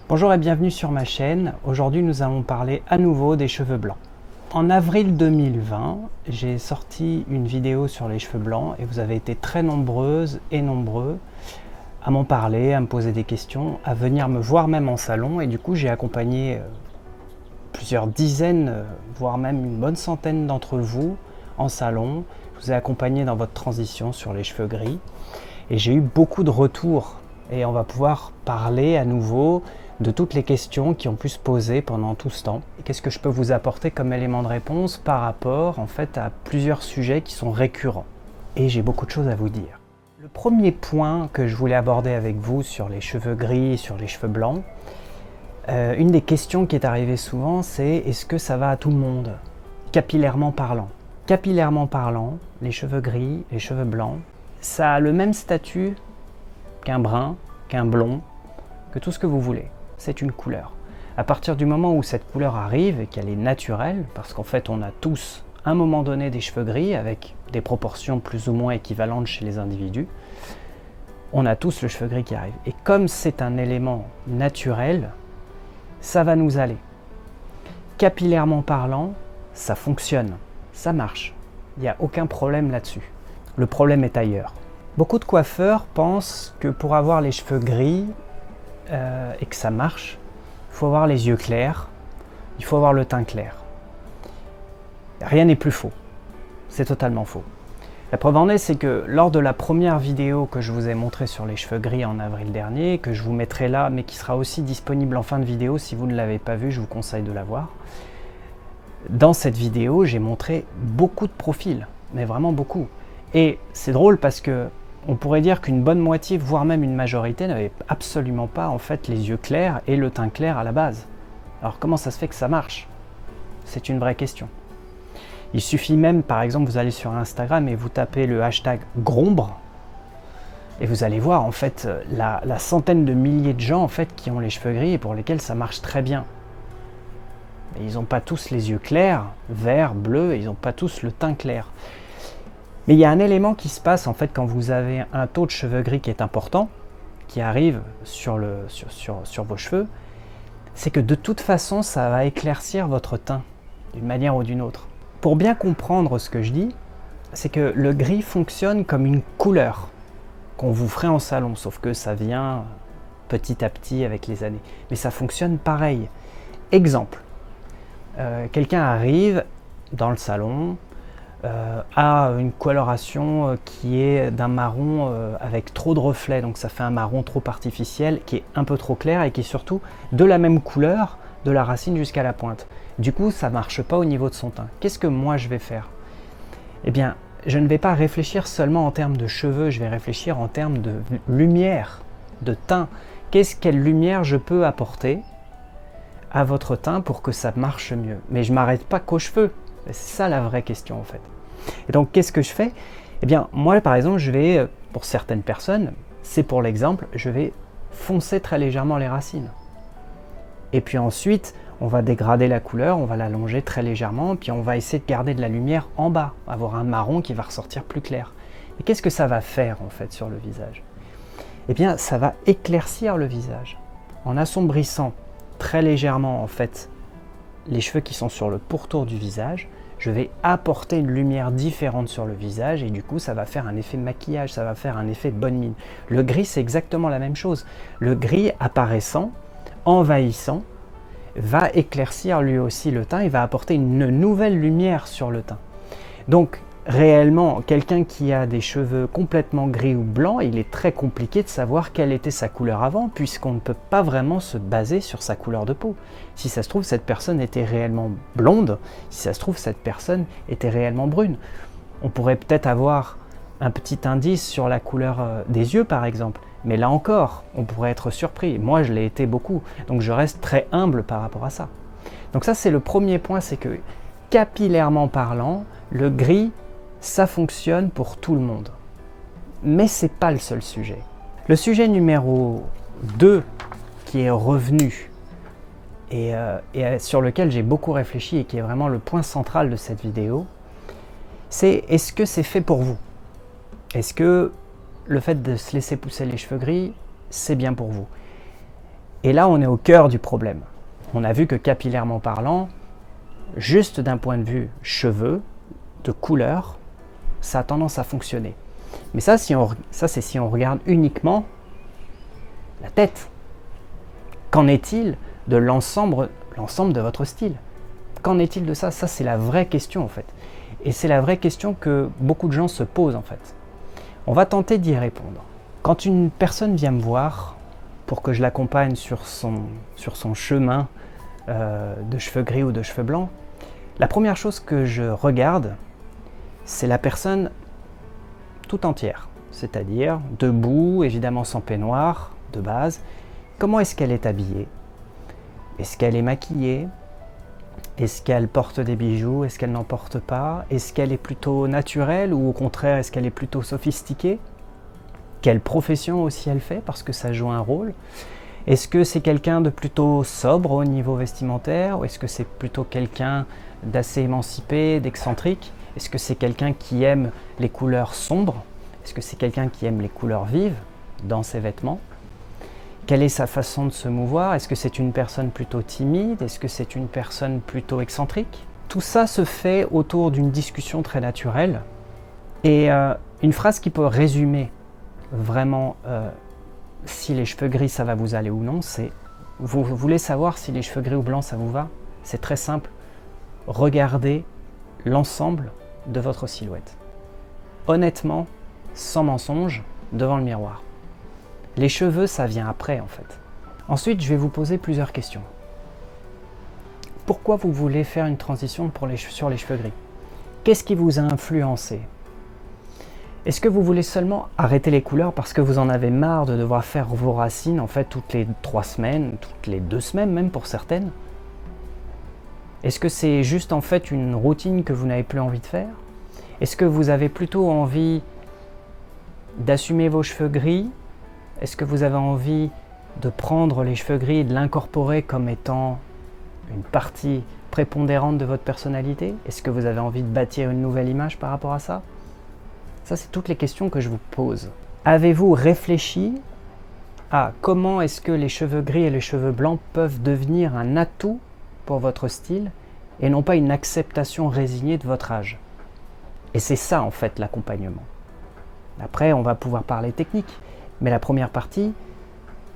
Bonjour et bienvenue sur ma chaîne. Aujourd'hui nous allons parler à nouveau des cheveux blancs. En avril 2020, j'ai sorti une vidéo sur les cheveux blancs et vous avez été très nombreuses et nombreux à m'en parler, à me poser des questions, à venir me voir même en salon, et du coup j'ai accompagné plusieurs dizaines, voire même une bonne centaine d'entre vous en salon. Je vous ai accompagné dans votre transition sur les cheveux gris et j'ai eu beaucoup de retours et on va pouvoir parler à nouveau de toutes les questions qui ont pu se poser pendant tout ce temps. Qu'est-ce que je peux vous apporter comme élément de réponse par rapport en fait à plusieurs sujets qui sont récurrents. Et j'ai beaucoup de choses à vous dire. Le premier point que je voulais aborder avec vous sur les cheveux gris et sur les cheveux blancs, une des questions qui est arrivée souvent, c'est est-ce que ça va à tout le monde, capillairement parlant. Capillairement parlant, les cheveux gris, les cheveux blancs, ça a le même statut qu'un brun, qu'un blond, que tout ce que vous voulez. C'est une couleur. À partir du moment où cette couleur arrive et qu'elle est naturelle, parce qu'en fait on a tous à un moment donné des cheveux gris avec des proportions plus ou moins équivalentes chez les individus, on a tous le cheveu gris qui arrive. Et comme c'est un élément naturel, ça va nous aller. Capillairement parlant, ça fonctionne, ça marche. Il n'y a aucun problème là-dessus. Le problème est ailleurs. Beaucoup de coiffeurs pensent que pour avoir les cheveux gris et que ça marche, il faut avoir les yeux clairs, il faut avoir le teint clair. Rien n'est plus faux. C'est totalement faux. La preuve en est, c'est que lors de la première vidéo que je vous ai montrée sur les cheveux gris en avril dernier, que je vous mettrai là, mais qui sera aussi disponible en fin de vidéo, si vous ne l'avez pas vue, je vous conseille de la voir. Dans cette vidéo, j'ai montré beaucoup de profils, mais vraiment beaucoup. Et c'est drôle parce que on pourrait dire qu'une bonne moitié, voire même une majorité, n'avait absolument pas en fait les yeux clairs et le teint clair à la base. Alors comment ça se fait que ça marche? C'est une vraie question. Il suffit même, par exemple, vous allez sur Instagram et vous tapez le hashtag Grombre et vous allez voir en fait la centaine de milliers de gens en fait qui ont les cheveux gris et pour lesquels ça marche très bien. Mais ils n'ont pas tous les yeux clairs, verts, bleus, et ils n'ont pas tous le teint clair. Mais il y a un élément qui se passe en fait quand vous avez un taux de cheveux gris qui est important, qui arrive sur vos cheveux, c'est que de toute façon ça va éclaircir votre teint d'une manière ou d'une autre. Pour bien comprendre ce que je dis, c'est que le gris fonctionne comme une couleur qu'on vous ferait en salon, sauf que ça vient petit à petit avec les années. Mais ça fonctionne pareil. Exemple, quelqu'un arrive dans le salon, a une coloration qui est d'un marron avec trop de reflets, donc ça fait un marron trop artificiel qui est un peu trop clair et qui est surtout de la même couleur de la racine jusqu'à la pointe. Du coup ça marche pas au niveau de son teint. Qu'est-ce que moi je vais faire? Eh bien je ne vais pas réfléchir seulement en termes de cheveux, je vais réfléchir en termes de lumière, de teint. Quelle lumière je peux apporter à votre teint pour que ça marche mieux? Mais je ne m'arrête pas qu'aux cheveux, c'est ça la vraie question en fait. Et donc qu'est-ce que je fais? Eh bien moi par exemple je vais, pour certaines personnes, c'est pour l'exemple, je vais foncer très légèrement les racines. Et puis ensuite on va dégrader la couleur, on va l'allonger très légèrement, puis on va essayer de garder de la lumière en bas, avoir un marron qui va ressortir plus clair. Et qu'est-ce que ça va faire en fait sur le visage? Eh bien ça va éclaircir le visage en assombrissant très légèrement en fait les cheveux qui sont sur le pourtour du visage. Je vais apporter une lumière différente sur le visage et du coup ça va faire un effet maquillage, ça va faire un effet bonne mine. Le gris c'est exactement la même chose. Le gris apparaissant, envahissant, va éclaircir lui aussi le teint et va apporter une nouvelle lumière sur le teint. Donc réellement, quelqu'un qui a des cheveux complètement gris ou blancs, il est très compliqué de savoir quelle était sa couleur avant, puisqu'on ne peut pas vraiment se baser sur sa couleur de peau. Si ça se trouve, cette personne était réellement blonde, si ça se trouve, cette personne était réellement brune. On pourrait peut-être avoir un petit indice sur la couleur des yeux, par exemple. Mais là encore, on pourrait être surpris. Moi, je l'ai été beaucoup, donc je reste très humble par rapport à ça. Donc ça, c'est le premier point, c'est que capillairement parlant, le gris, ça fonctionne pour tout le monde. Mais ce n'est pas le seul sujet. Le sujet numéro 2 qui est revenu et sur lequel j'ai beaucoup réfléchi et qui est vraiment le point central de cette vidéo, c'est est-ce que c'est fait pour vous? Est-ce que le fait de se laisser pousser les cheveux gris, c'est bien pour vous? Et là, on est au cœur du problème. On a vu que capillairement parlant, juste d'un point de vue cheveux, de couleur, ça a tendance à fonctionner. Mais ça, c'est si on regarde uniquement la tête. Qu'en est-il de l'ensemble de votre style? Qu'en est-il de ça? Ça, c'est la vraie question en fait. Et c'est la vraie question que beaucoup de gens se posent en fait. On va tenter d'y répondre. Quand une personne vient me voir pour que je l'accompagne sur son chemin de cheveux gris ou de cheveux blancs, la première chose que je regarde, c'est la personne tout entière. C'est-à-dire debout, évidemment sans peignoir, de base. Comment est-ce qu'elle est habillée? Est-ce qu'elle est maquillée? Est-ce qu'elle porte des bijoux? Est-ce qu'elle n'en porte pas? Est-ce qu'elle est plutôt naturelle ou au contraire, est-ce qu'elle est plutôt sophistiquée? Quelle profession aussi elle fait? Parce que ça joue un rôle. Est-ce que c'est quelqu'un de plutôt sobre au niveau vestimentaire? Ou est-ce que c'est plutôt quelqu'un d'assez émancipé, d'excentrique? Est-ce que c'est quelqu'un qui aime les couleurs sombres? Est-ce que c'est quelqu'un qui aime les couleurs vives dans ses vêtements? Quelle est sa façon de se mouvoir? Est-ce que c'est une personne plutôt timide? Est-ce que c'est une personne plutôt excentrique? Tout ça se fait autour d'une discussion très naturelle. Et une phrase qui peut résumer vraiment si les cheveux gris ça va vous aller ou non, c'est vous voulez savoir si les cheveux gris ou blancs ça vous va? C'est très simple. Regardez l'ensemble de votre silhouette. Honnêtement, sans mensonge, devant le miroir. Les cheveux, ça vient après en fait. Ensuite, je vais vous poser plusieurs questions. Pourquoi vous voulez faire une transition sur les cheveux gris? Qu'est-ce qui vous a influencé? Est-ce que vous voulez seulement arrêter les couleurs parce que vous en avez marre de devoir faire vos racines en fait toutes les 3 semaines, toutes les 2 semaines même pour certaines? Est-ce que c'est juste en fait une routine que vous n'avez plus envie de faire? Est-ce que vous avez plutôt envie d'assumer vos cheveux gris? Est-ce que vous avez envie de prendre les cheveux gris et de l'incorporer comme étant une partie prépondérante de votre personnalité? Est-ce que vous avez envie de bâtir une nouvelle image par rapport à ça? Ça, c'est toutes les questions que je vous pose. Avez-vous réfléchi à comment est-ce que les cheveux gris et les cheveux blancs peuvent devenir un atout pour votre style et non pas une acceptation résignée de votre âge? Et c'est ça en fait l'accompagnement. Après, on va pouvoir parler technique. Mais la première partie,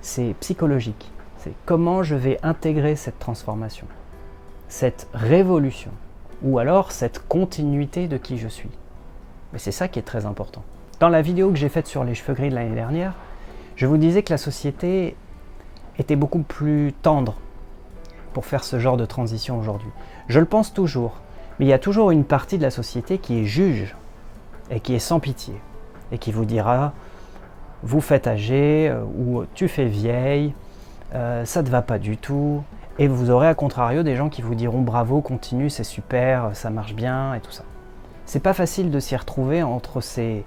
c'est psychologique. C'est comment je vais intégrer cette transformation, cette révolution, ou alors cette continuité de qui je suis. Mais c'est ça qui est très important. Dans la vidéo que j'ai faite sur les cheveux gris de l'année dernière, je vous disais que la société était beaucoup plus tendre pour faire ce genre de transition aujourd'hui. Je le pense toujours, mais il y a toujours une partie de la société qui est juge et qui est sans pitié et qui vous dira vous faites âgé ou tu fais vieille, ça ne va pas du tout. Et vous aurez à contrario des gens qui vous diront bravo, continue, c'est super, ça marche bien et tout ça. C'est pas facile de s'y retrouver entre ces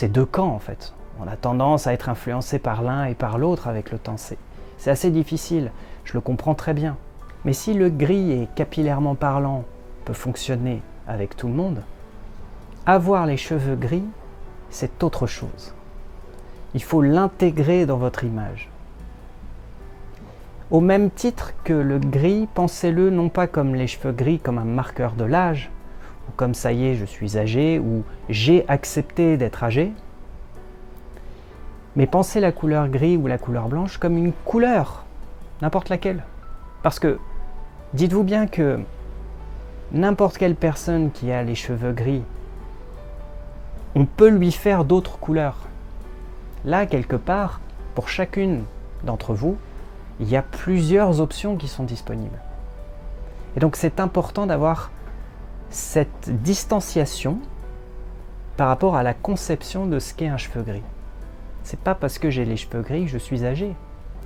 deux camps en fait. On a tendance à être influencé par l'un et par l'autre avec le temps. C'est assez difficile, je le comprends très bien. Mais si le gris et capillairement parlant peut fonctionner avec tout le monde, avoir les cheveux gris, c'est autre chose. Il faut l'intégrer dans votre image. Au même titre que le gris, pensez-le non pas comme les cheveux gris comme un marqueur de l'âge, ou comme ça y est, je suis âgé, ou j'ai accepté d'être âgé, mais pensez la couleur gris ou la couleur blanche comme une couleur, n'importe laquelle. Parce que, dites-vous bien que n'importe quelle personne qui a les cheveux gris, on peut lui faire d'autres couleurs. Là, quelque part, pour chacune d'entre vous, il y a plusieurs options qui sont disponibles. Et donc c'est important d'avoir cette distanciation par rapport à la conception de ce qu'est un cheveu gris. C'est pas parce que j'ai les cheveux gris que je suis âgé.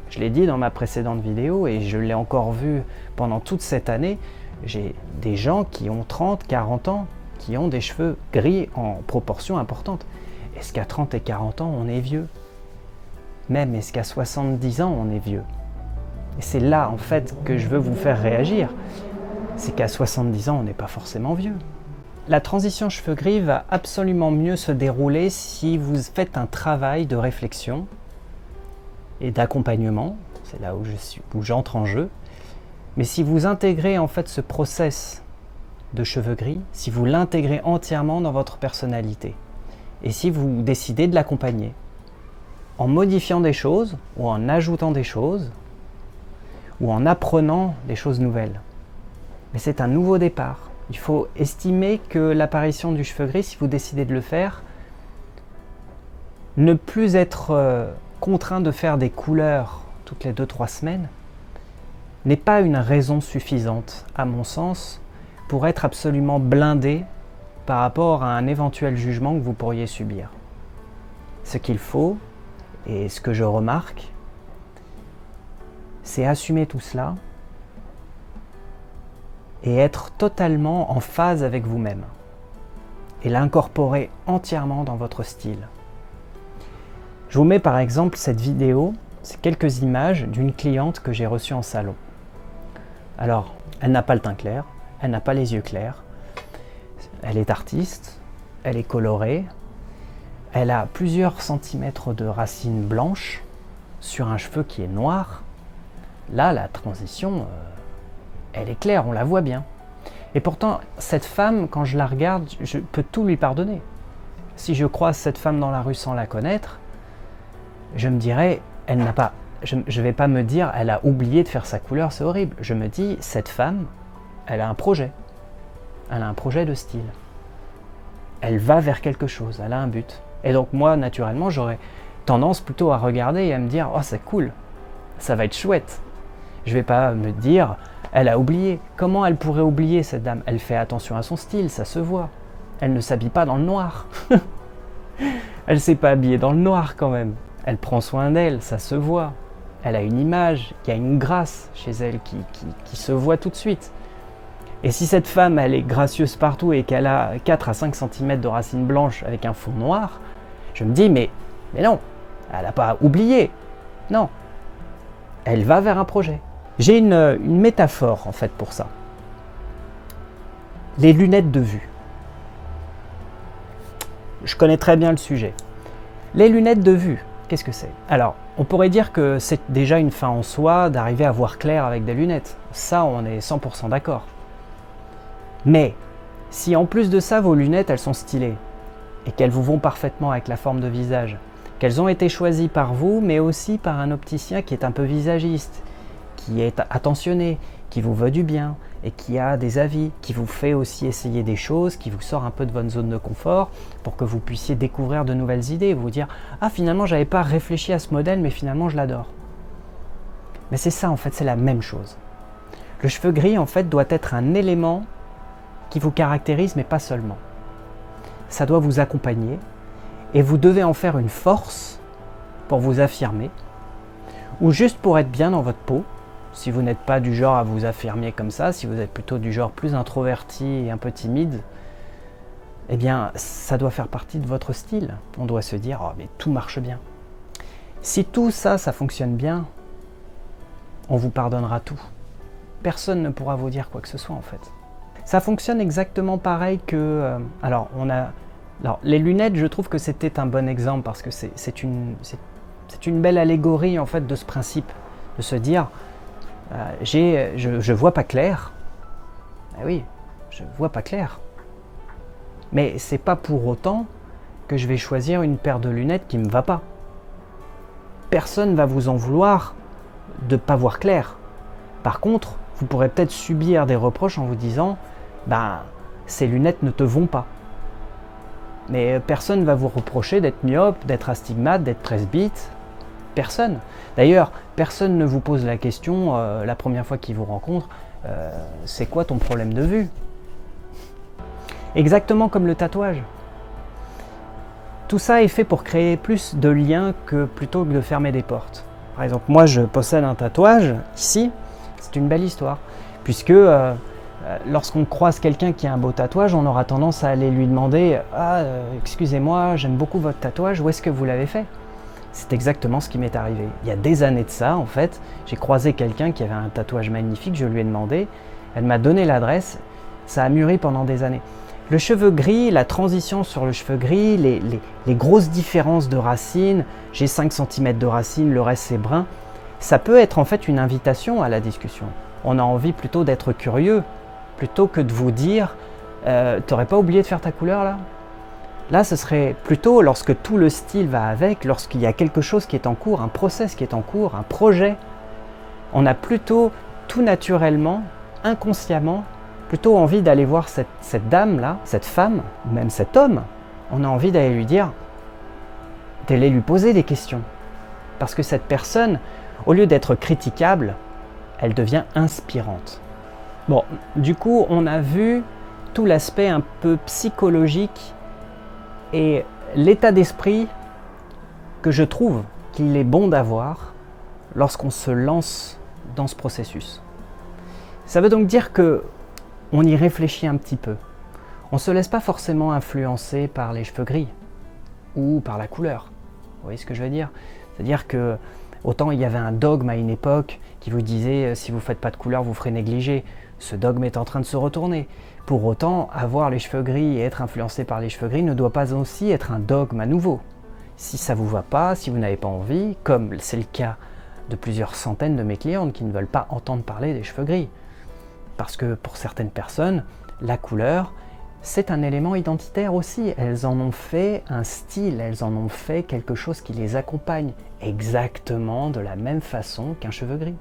Je l'ai dit dans ma précédente vidéo et je l'ai encore vu pendant toute cette année, j'ai des gens qui ont 30, 40 ans, qui ont des cheveux gris en proportion importante. Est-ce qu'à 30 et 40 ans, on est vieux? Même est-ce qu'à 70 ans, on est vieux? Et c'est là, en fait, que je veux vous faire réagir. C'est qu'à 70 ans, on n'est pas forcément vieux. La transition cheveux gris va absolument mieux se dérouler si vous faites un travail de réflexion et d'accompagnement. c'est là où j'entre en jeu. Mais si vous intégrez en fait ce process de cheveux gris, si vous l'intégrez entièrement dans votre personnalité, et si vous décidez de l'accompagner, en modifiant des choses, ou en ajoutant des choses, ou en apprenant des choses nouvelles. Mais c'est un nouveau départ. Il faut estimer que l'apparition du cheveu gris, si vous décidez de le faire, ne plus être contraint de faire des couleurs toutes les 2-3 semaines, n'est pas une raison suffisante, à mon sens, pour être absolument blindé par rapport à un éventuel jugement que vous pourriez subir. Ce qu'il faut, et ce que je remarque, c'est assumer tout cela et être totalement en phase avec vous-même et l'incorporer entièrement dans votre style. Je vous mets par exemple cette vidéo, c'est quelques images d'une cliente que j'ai reçue en salon. Alors, elle n'a pas le teint clair, elle n'a pas les yeux clairs, elle est artiste, elle est colorée, elle a plusieurs centimètres de racines blanches sur un cheveu qui est noir. Là, la transition, elle est claire, on la voit bien. Et pourtant, cette femme, quand je la regarde, je peux tout lui pardonner. Si je croise cette femme dans la rue sans la connaître, je me dirais, elle n'a pas... Je ne vais pas me dire, elle a oublié de faire sa couleur, c'est horrible. Je me dis, cette femme, elle a un projet. Elle a un projet de style. Elle va vers quelque chose, elle a un but. Et donc moi, naturellement, j'aurais tendance plutôt à regarder et à me dire, oh c'est cool, ça va être chouette. Je ne vais pas me dire, elle a oublié. Comment elle pourrait oublier cette dame? Elle fait attention à son style, ça se voit. Elle ne s'habille pas dans le noir. Elle ne s'est pas habillée dans le noir quand même. Elle prend soin d'elle, ça se voit. Elle a une image, il y a une grâce chez elle qui se voit tout de suite. Et si cette femme, elle est gracieuse partout et qu'elle a 4 à 5 cm de racines blanches avec un fond noir, je me dis, mais non, elle n'a pas oublié. Non, elle va vers un projet. J'ai une métaphore en fait pour ça. Les lunettes de vue. Je connais très bien le sujet. Les lunettes de vue, qu'est-ce que c'est? Alors, on pourrait dire que c'est déjà une fin en soi d'arriver à voir clair avec des lunettes. Ça, on est 100% d'accord. Mais, si en plus de ça, vos lunettes, elles sont stylées, et qu'elles vous vont parfaitement avec la forme de visage, qu'elles ont été choisies par vous, mais aussi par un opticien qui est un peu visagiste, qui est attentionné, qui vous veut du bien, et qui a des avis, qui vous fait aussi essayer des choses, qui vous sort un peu de votre zone de confort, pour que vous puissiez découvrir de nouvelles idées, et vous dire « Ah, finalement, j'avais pas réfléchi à ce modèle, mais finalement, je l'adore. » Mais c'est ça, en fait, c'est la même chose. Le cheveu gris, en fait, doit être un élément qui vous caractérise, mais pas seulement. Ça doit vous accompagner, et vous devez en faire une force pour vous affirmer, ou juste pour être bien dans votre peau, si vous n'êtes pas du genre à vous affirmer comme ça, si vous êtes plutôt du genre plus introverti et un peu timide, eh bien, ça doit faire partie de votre style. On doit se dire, oh, mais tout marche bien. Si tout ça, ça fonctionne bien, on vous pardonnera tout. Personne ne pourra vous dire quoi que ce soit, en fait. Ça fonctionne exactement pareil que... Alors, les lunettes, je trouve que c'était un bon exemple, parce que c'est une belle allégorie, en fait, de ce principe, de se dire... je vois pas clair. Ah oui, je vois pas clair. Mais c'est pas pour autant que je vais choisir une paire de lunettes qui me va pas. Personne va vous en vouloir de pas voir clair. Par contre, vous pourrez peut-être subir des reproches en vous disant ces lunettes ne te vont pas. Mais personne va vous reprocher d'être myope, d'être astigmate, d'être presbyte. Personne. D'ailleurs, personne ne vous pose la question la première fois qu'il vous rencontre, c'est quoi ton problème de vue? Exactement comme le tatouage. Tout ça est fait pour créer plus de liens plutôt que de fermer des portes. Par exemple, moi je possède un tatouage ici, c'est une belle histoire, puisque lorsqu'on croise quelqu'un qui a un beau tatouage, on aura tendance à aller lui demander « Ah, excusez-moi, j'aime beaucoup votre tatouage, où est-ce que vous l'avez fait ?» C'est exactement ce qui m'est arrivé. Il y a des années de ça, en fait, j'ai croisé quelqu'un qui avait un tatouage magnifique, je lui ai demandé, elle m'a donné l'adresse, ça a mûri pendant des années. Le cheveu gris, la transition sur le cheveu gris, les grosses différences de racines, j'ai 5 cm de racines, le reste c'est brun, ça peut être en fait une invitation à la discussion. On a envie plutôt d'être curieux, plutôt que de vous dire t'aurais pas oublié de faire ta couleur là? Là, ce serait plutôt lorsque tout le style va avec, lorsqu'il y a quelque chose qui est en cours, un process qui est en cours, un projet. On a plutôt, tout naturellement, inconsciemment, plutôt envie d'aller voir cette dame-là, cette femme, ou même cet homme. On a envie d'aller lui dire, d'aller lui poser des questions. Parce que cette personne, au lieu d'être critiquable, elle devient inspirante. Bon, du coup, on a vu tout l'aspect un peu psychologique et l'état d'esprit que je trouve qu'il est bon d'avoir lorsqu'on se lance dans ce processus. Ça veut donc dire que on y réfléchit un petit peu. On ne se laisse pas forcément influencer par les cheveux gris ou par la couleur. Vous voyez ce que je veux dire? C'est-à-dire que autant il y avait un dogme à une époque qui vous disait si vous ne faites pas de couleur, vous ferez négliger. Ce dogme est en train de se retourner. Pour autant, avoir les cheveux gris et être influencé par les cheveux gris ne doit pas aussi être un dogme à nouveau. Si ça ne vous va pas, si vous n'avez pas envie, comme c'est le cas de plusieurs centaines de mes clientes qui ne veulent pas entendre parler des cheveux gris. Parce que pour certaines personnes, la couleur, c'est un élément identitaire aussi. Elles en ont fait un style, elles en ont fait quelque chose qui les accompagne, exactement de la même façon qu'un cheveu gris.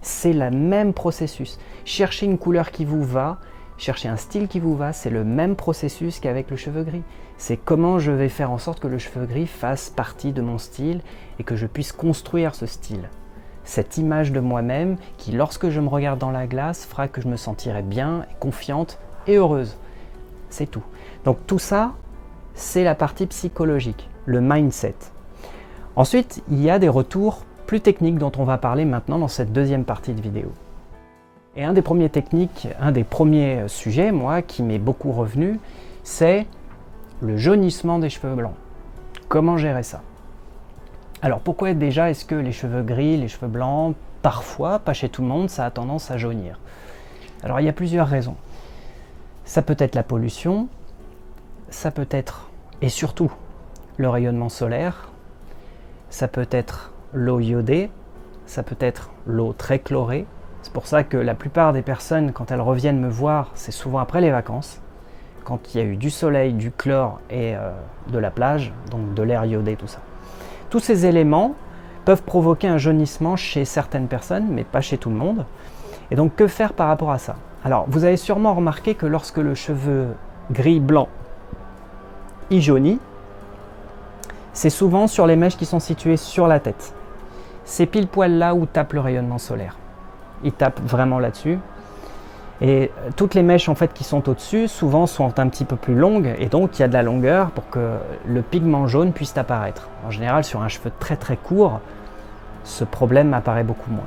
C'est le même processus. Chercher une couleur qui vous va, chercher un style qui vous va, c'est le même processus qu'avec le cheveu gris. C'est comment je vais faire en sorte que le cheveu gris fasse partie de mon style et que je puisse construire ce style. Cette image de moi-même qui, lorsque je me regarde dans la glace, fera que je me sentirai bien, confiante et heureuse. C'est tout. Donc tout ça, c'est la partie psychologique, le mindset. Ensuite, il y a des retours plus techniques dont on va parler maintenant dans cette deuxième partie de vidéo. Et un des premiers sujets, moi, qui m'est beaucoup revenu, c'est le jaunissement des cheveux blancs. Comment gérer ça? Alors pourquoi déjà est-ce que les cheveux gris, les cheveux blancs, parfois, pas chez tout le monde, ça a tendance à jaunir? Alors il y a plusieurs raisons. Ça peut être la pollution, ça peut être, et surtout, le rayonnement solaire, ça peut être l'eau iodée, ça peut être l'eau très chlorée. C'est pour ça que la plupart des personnes, quand elles reviennent me voir, c'est souvent après les vacances, quand il y a eu du soleil, du chlore et de la plage, donc de l'air iodé, tout ça. Tous ces éléments peuvent provoquer un jaunissement chez certaines personnes, mais pas chez tout le monde. Et donc, que faire par rapport à ça? Alors, vous avez sûrement remarqué que lorsque le cheveu gris-blanc il jaunit, c'est souvent sur les mèches qui sont situées sur la tête. C'est pile poil là où tape le rayonnement solaire. Il tape vraiment là-dessus. Et toutes les mèches en fait qui sont au-dessus, souvent sont un petit peu plus longues, et donc il y a de la longueur pour que le pigment jaune puisse apparaître. En général, sur un cheveu très très court, ce problème apparaît beaucoup moins.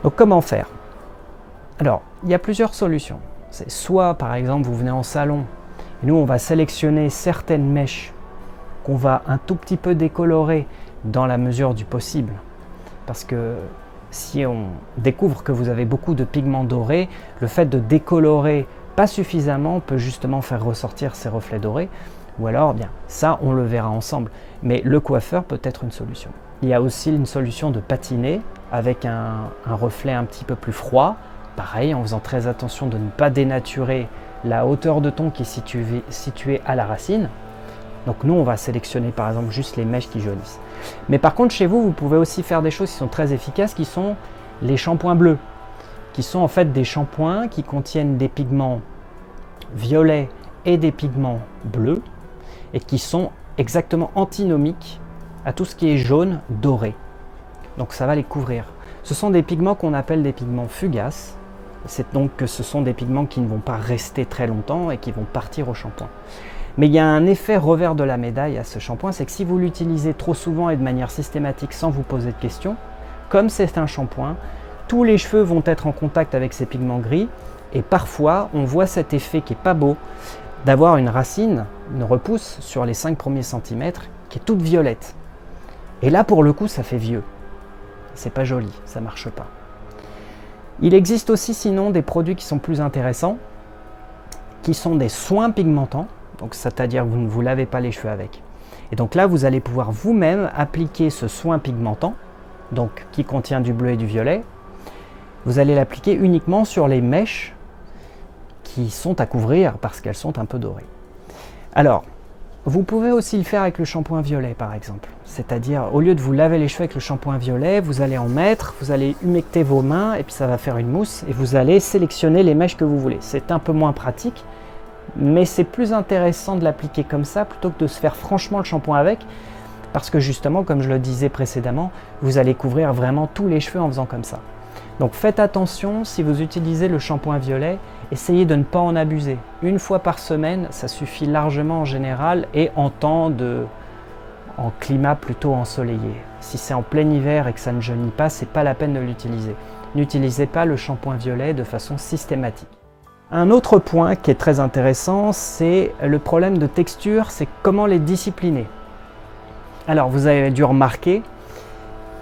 Donc comment faire? Alors, il y a plusieurs solutions. C'est soit, par exemple, vous venez en salon, et nous on va sélectionner certaines mèches qu'on va un tout petit peu décolorer dans la mesure du possible. Parce que si on découvre que vous avez beaucoup de pigments dorés, le fait de décolorer pas suffisamment peut justement faire ressortir ces reflets dorés. Ou alors, bien, ça on le verra ensemble. Mais le coiffeur peut être une solution. Il y a aussi une solution de patiner avec un reflet un petit peu plus froid. Pareil, en faisant très attention de ne pas dénaturer la hauteur de ton qui est située à la racine. Donc nous, on va sélectionner par exemple juste les mèches qui jaunissent. Mais par contre, chez vous, vous pouvez aussi faire des choses qui sont très efficaces, qui sont les shampoings bleus, qui sont en fait des shampoings qui contiennent des pigments violets et des pigments bleus, et qui sont exactement antinomiques à tout ce qui est jaune doré. Donc ça va les couvrir. Ce sont des pigments qu'on appelle des pigments fugaces. C'est donc que ce sont des pigments qui ne vont pas rester très longtemps et qui vont partir au shampoing. Mais il y a un effet revers de la médaille à ce shampoing, c'est que si vous l'utilisez trop souvent et de manière systématique sans vous poser de questions, comme c'est un shampoing, tous les cheveux vont être en contact avec ces pigments gris et parfois on voit cet effet qui n'est pas beau d'avoir une racine, une repousse sur les 5 premiers centimètres qui est toute violette. Et là pour le coup ça fait vieux. C'est pas joli, ça marche pas. Il existe aussi sinon des produits qui sont plus intéressants, qui sont des soins pigmentants. Donc, c'est-à-dire que vous ne vous lavez pas les cheveux avec. Et donc là, vous allez pouvoir vous-même appliquer ce soin pigmentant donc qui contient du bleu et du violet, vous allez l'appliquer uniquement sur les mèches qui sont à couvrir parce qu'elles sont un peu dorées. Alors, vous pouvez aussi le faire avec le shampoing violet par exemple. C'est-à-dire, au lieu de vous laver les cheveux avec le shampoing violet, vous allez en mettre, vous allez humecter vos mains et puis ça va faire une mousse et vous allez sélectionner les mèches que vous voulez. C'est un peu moins pratique, mais c'est plus intéressant de l'appliquer comme ça plutôt que de se faire franchement le shampoing avec, parce que justement, comme je le disais précédemment, vous allez couvrir vraiment tous les cheveux en faisant comme ça. Donc faites attention, si vous utilisez le shampoing violet, essayez de ne pas en abuser. Une fois par semaine, ça suffit largement en général et en climat plutôt ensoleillé. Si c'est en plein hiver et que ça ne jaunit pas, c'est pas la peine de l'utiliser. N'utilisez pas le shampoing violet de façon systématique. Un autre point qui est très intéressant, c'est le problème de texture, c'est comment les discipliner. Alors vous avez dû remarquer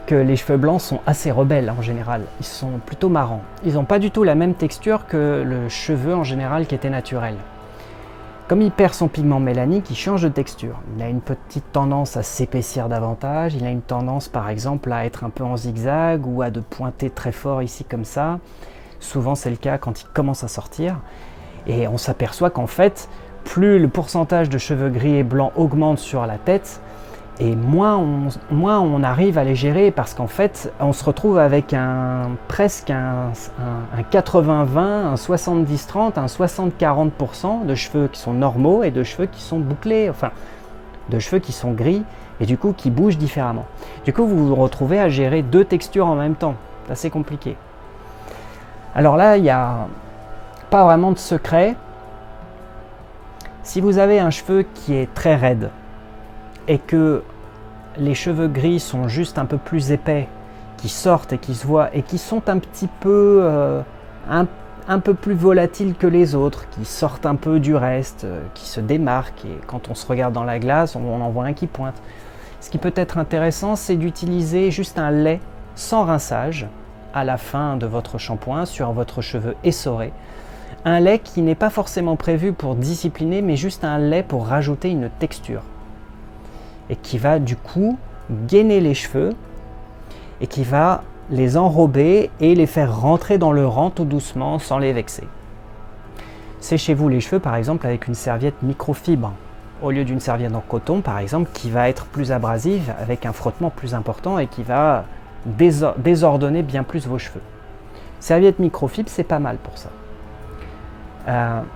que les cheveux blancs sont assez rebelles en général, ils sont plutôt marrants. Ils n'ont pas du tout la même texture que le cheveu en général qui était naturel. Comme il perd son pigment mélanique, il change de texture. Il a une petite tendance à s'épaissir davantage, il a une tendance par exemple à être un peu en zigzag ou à de pointer très fort ici comme ça. Souvent c'est le cas quand il commence à sortir. Et on s'aperçoit qu'en fait, plus le pourcentage de cheveux gris et blancs augmente sur la tête, et moins on arrive à les gérer parce qu'en fait, on se retrouve avec presque un 80-20, un 70-30, un 60-40% de cheveux qui sont normaux et de cheveux qui sont bouclés, enfin, de cheveux qui sont gris et du coup qui bougent différemment. Du coup, vous vous retrouvez à gérer deux textures en même temps. C'est assez compliqué. Alors là, il n'y a pas vraiment de secret. Si vous avez un cheveu qui est très raide, et que les cheveux gris sont juste un peu plus épais, qui sortent et qui se voient, et qui sont un petit peu, un peu plus volatiles que les autres, qui sortent un peu du reste, qui se démarquent, et quand on se regarde dans la glace, on en voit un qui pointe. Ce qui peut être intéressant, c'est d'utiliser juste un lait sans rinçage, à la fin de votre shampoing, sur votre cheveu essoré. Un lait qui n'est pas forcément prévu pour discipliner, mais juste un lait pour rajouter une texture. Et qui va du coup gainer les cheveux et qui va les enrober et les faire rentrer dans le rang tout doucement sans les vexer. Séchez-vous les cheveux par exemple avec une serviette microfibre au lieu d'une serviette en coton par exemple qui va être plus abrasive avec un frottement plus important et qui va désordonner bien plus vos cheveux. Serviette microfibre, c'est pas mal pour ça.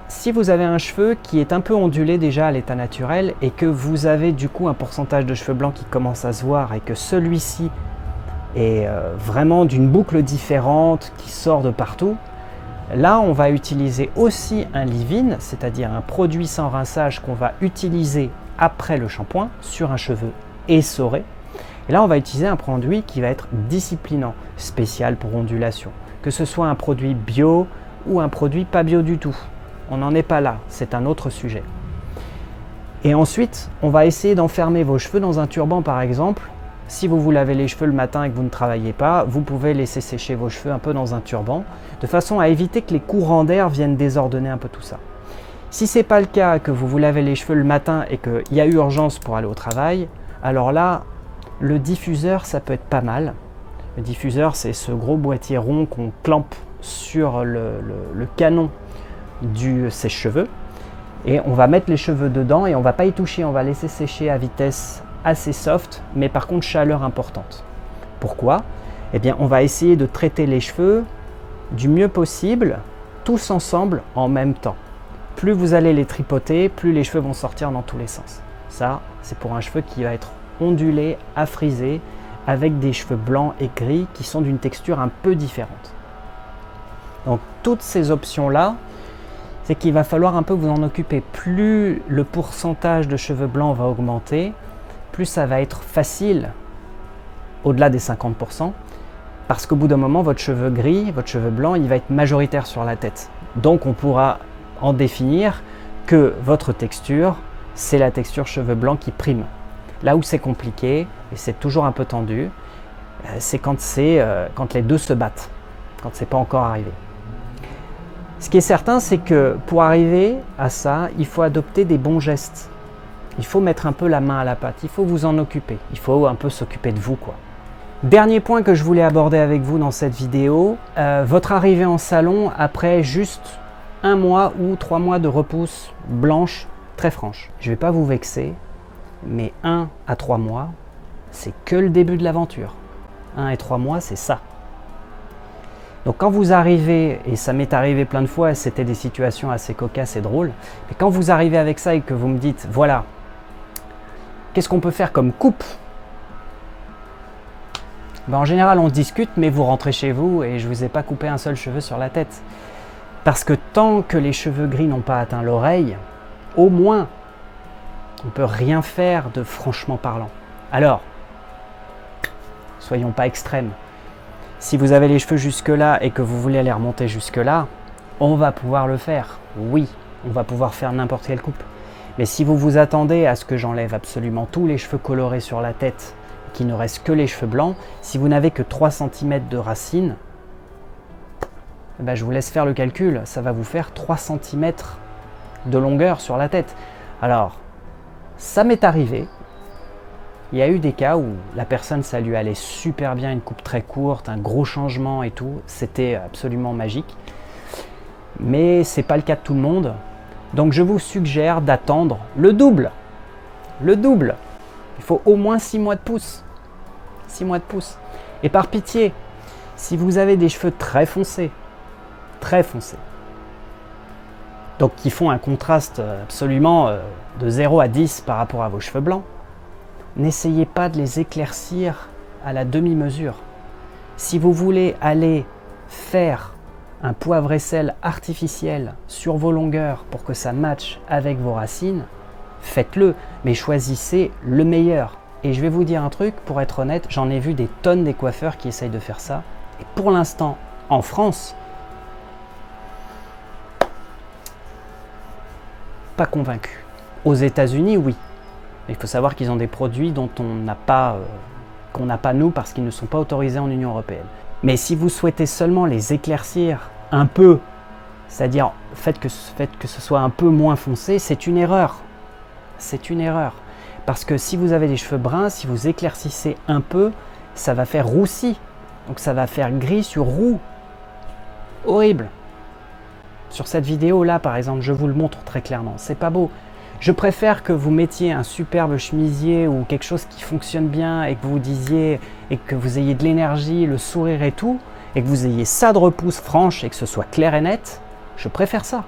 Si vous avez un cheveu qui est un peu ondulé déjà à l'état naturel et que vous avez du coup un pourcentage de cheveux blancs qui commence à se voir et que celui-ci est vraiment d'une boucle différente qui sort de partout, là on va utiliser aussi un leave-in, c'est-à-dire un produit sans rinçage qu'on va utiliser après le shampoing sur un cheveu essoré. Et là on va utiliser un produit qui va être disciplinant, spécial pour ondulation, que ce soit un produit bio ou un produit pas bio du tout. On n'en est pas là, c'est un autre sujet. Et ensuite, on va essayer d'enfermer vos cheveux dans un turban par exemple. Si vous vous lavez les cheveux le matin et que vous ne travaillez pas, vous pouvez laisser sécher vos cheveux un peu dans un turban, de façon à éviter que les courants d'air viennent désordonner un peu tout ça. Si ce n'est pas le cas, que vous vous lavez les cheveux le matin et qu'il y a urgence pour aller au travail, alors là, le diffuseur, ça peut être pas mal. Le diffuseur, c'est ce gros boîtier rond qu'on clampe sur le canon du sèche-cheveux et on va mettre les cheveux dedans et on ne va pas y toucher, on va laisser sécher à vitesse assez soft mais par contre chaleur importante. Pourquoi? Eh bien on va essayer de traiter les cheveux du mieux possible tous ensemble en même temps. Plus vous allez les tripoter, plus les cheveux vont sortir dans tous les sens. Ça, c'est pour un cheveu qui va être ondulé, affrisé, avec des cheveux blancs et gris qui sont d'une texture un peu différente. Donc toutes ces options-là, c'est qu'il va falloir un peu vous en occuper. Plus le pourcentage de cheveux blancs va augmenter, plus ça va être facile, au-delà des 50%, parce qu'au bout d'un moment, votre cheveu gris, votre cheveu blanc, il va être majoritaire sur la tête. Donc on pourra en définir que votre texture, c'est la texture cheveux blancs qui prime. Là où c'est compliqué, et c'est toujours un peu tendu, c'est quand les deux se battent, quand c'est pas encore arrivé. Ce qui est certain, c'est que pour arriver à ça, il faut adopter des bons gestes. Il faut mettre un peu la main à la pâte, il faut vous en occuper, il faut un peu s'occuper de vous, quoi. Dernier point que je voulais aborder avec vous dans cette vidéo, votre arrivée en salon après juste 1 mois ou 3 mois de repousse blanche très franche. Je ne vais pas vous vexer, mais 1 à 3 mois, c'est que le début de l'aventure. 1 et 3 mois, c'est ça. Donc quand vous arrivez, et ça m'est arrivé plein de fois, et c'était des situations assez cocasses et drôles, mais quand vous arrivez avec ça et que vous me dites, voilà, qu'est-ce qu'on peut faire comme coupe? Ben, en général, on discute, mais vous rentrez chez vous et je ne vous ai pas coupé un seul cheveu sur la tête. Parce que tant que les cheveux gris n'ont pas atteint l'oreille, au moins, on ne peut rien faire de franchement parlant. Alors, soyons pas extrêmes. Si vous avez les cheveux jusque-là et que vous voulez les remonter jusque-là, on va pouvoir le faire. Oui, on va pouvoir faire n'importe quelle coupe. Mais si vous vous attendez à ce que j'enlève absolument tous les cheveux colorés sur la tête, qu'il ne reste que les cheveux blancs, si vous n'avez que 3 cm de racines, ben je vous laisse faire le calcul, ça va vous faire 3 cm de longueur sur la tête. Alors, ça m'est arrivé. Il y a eu des cas où la personne, ça lui allait super bien, une coupe très courte, un gros changement et tout, c'était absolument magique. Mais c'est pas le cas de tout le monde. Donc je vous suggère d'attendre le double. Le double. Il faut au moins 6 mois de pouce. 6 mois de pouce. Et par pitié, si vous avez des cheveux très foncés, donc qui font un contraste absolument de 0 à 10 par rapport à vos cheveux blancs, n'essayez pas de les éclaircir à la demi-mesure. Si vous voulez aller faire un poivre et sel artificiel sur vos longueurs pour que ça matche avec vos racines, faites-le, mais choisissez le meilleur. Et je vais vous dire un truc, pour être honnête, j'en ai vu des tonnes des coiffeurs qui essayent de faire ça. Et pour l'instant, en France, pas convaincu. Aux États-Unis, oui. Il faut savoir qu'ils ont des produits dont on n'a pas, qu'on n'a pas nous parce qu'ils ne sont pas autorisés en Union européenne. Mais si vous souhaitez seulement les éclaircir un peu, c'est-à-dire faites que ce soit un peu moins foncé, c'est une erreur. C'est une erreur. Parce que si vous avez des cheveux bruns, si vous éclaircissez un peu, ça va faire roussi. Donc ça va faire gris sur roux. Horrible. Sur cette vidéo-là, par exemple, je vous le montre très clairement. C'est pas beau. Je préfère que vous mettiez un superbe chemisier ou quelque chose qui fonctionne bien et que vous disiez et que vous ayez de l'énergie, le sourire et tout, et que vous ayez ça de repousse franche et que ce soit clair et net. Je préfère ça.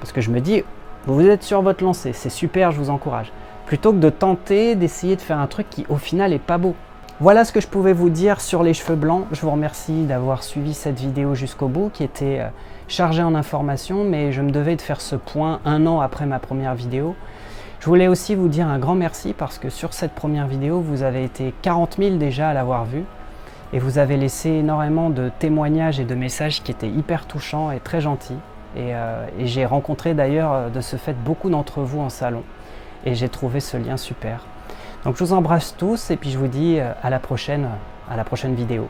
Parce que je me dis, vous êtes sur votre lancée, c'est super, je vous encourage. Plutôt que de tenter d'essayer de faire un truc qui au final est pas beau. Voilà ce que je pouvais vous dire sur les cheveux blancs. Je vous remercie d'avoir suivi cette vidéo jusqu'au bout qui était chargée en informations, mais je me devais de faire ce point 1 an après ma première vidéo. Je voulais aussi vous dire un grand merci parce que sur cette première vidéo, vous avez été 40 000 déjà à l'avoir vue et vous avez laissé énormément de témoignages et de messages qui étaient hyper touchants et très gentils. Et j'ai rencontré d'ailleurs de ce fait beaucoup d'entre vous en salon. Et j'ai trouvé ce lien super. Donc je vous embrasse tous et puis je vous dis à la prochaine vidéo.